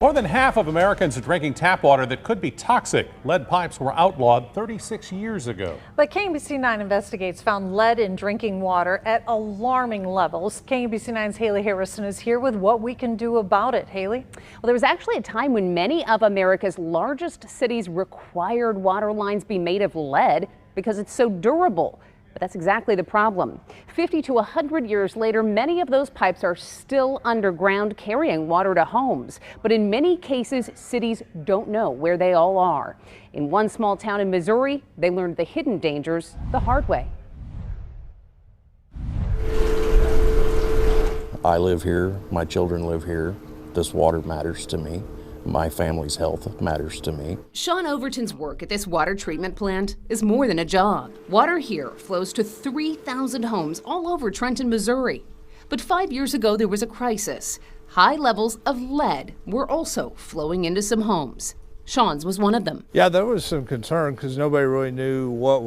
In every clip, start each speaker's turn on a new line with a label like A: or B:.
A: More than half of Americans are drinking tap water that could be toxic. Lead pipes were outlawed 36 years ago.
B: But KMBC9 Investigates found lead in drinking water at alarming levels. KMBC9's Haley Harrison is here with what we can do about it. Haley?
C: Well, there was actually a time when many of America's largest cities required water lines be made of lead because it's so durable. But that's exactly the problem. 50 to 100 years later, many of those pipes are still underground carrying water to homes. But in many cases, cities don't know where they all are. In one small town in Missouri, they learned the hidden dangers the hard way.
D: I live here, my children live here. This water matters to me. My family's health matters to me.
E: Sean Overton's work at this water treatment plant is more than a job. Water here flows to 3,000 homes all over Trenton, Missouri. But 5 years ago, there was a crisis. High levels of lead were also flowing into some homes. Sean's was one of them.
F: Yeah, there was some concern because nobody really knew what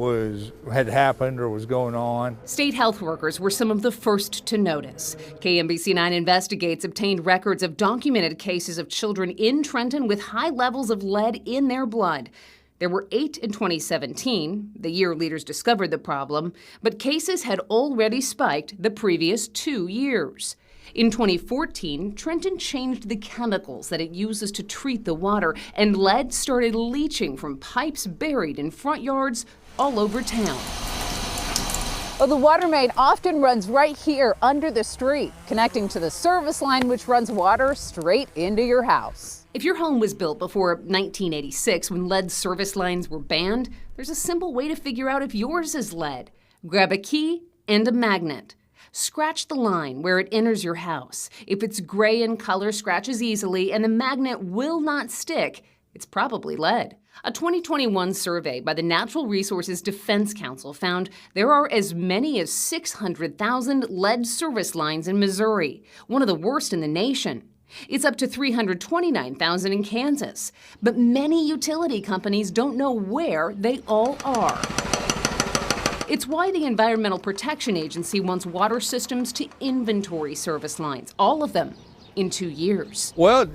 F: had happened or was going on.
E: State health workers were some of the first to notice. KMBC9 Investigates obtained records of documented cases of children in Trenton with high levels of lead in their blood. There were 8 in 2017, the year leaders discovered the problem, but cases had already spiked the previous 2 years. In 2014, Trenton changed the chemicals that it uses to treat the water, and lead started leaching from pipes buried in front yards all over town.
G: Well, the water main often runs right here under the street, connecting to the service line, which runs water straight into your house.
E: If your home was built before 1986, when lead service lines were banned, there's a simple way to figure out if yours is lead. Grab a key and a magnet. Scratch the line where it enters your house. If it's gray in color, scratches easily, and the magnet will not stick, it's probably lead. A 2021 survey by the Natural Resources Defense Council found there are as many as 600,000 lead service lines in Missouri, one of the worst in the nation. It's up to 329,000 in Kansas, but many utility companies don't know where they all are. It's why the Environmental Protection Agency wants water systems to inventory service lines, all of them, in 2 years.
F: Well,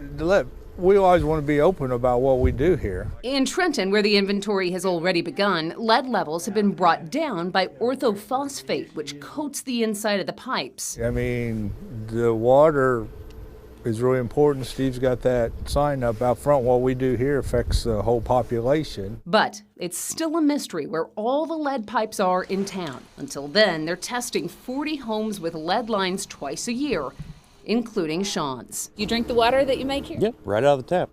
F: we always want to be open about what we do here.
E: In Trenton, where the inventory has already begun, lead levels have been brought down by orthophosphate, which coats the inside of the pipes.
F: I mean, the water is really important. Steve's got that sign up out front. What we do here affects the whole population.
E: But it's still a mystery where all the lead pipes are in town. Until then, they're testing 40 homes with lead lines twice a year, including Sean's.
G: You drink the water that you make here?
D: Yep, right out of the tap.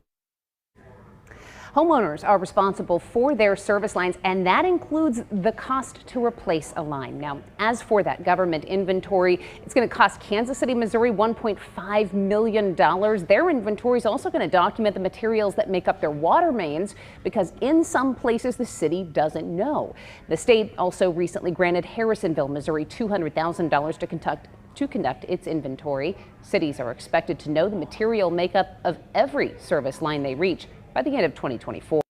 C: Homeowners are responsible for their service lines, and that includes the cost to replace a line. Now, as for that government inventory, it's going to cost Kansas City, Missouri $1.5 million. Their inventory is also going to document the materials that make up their water mains, because in some places the city doesn't know. The state also recently granted Harrisonville, Missouri $200,000 to conduct its inventory. Cities are expected to know the material makeup of every service line they reach by the end of 2024.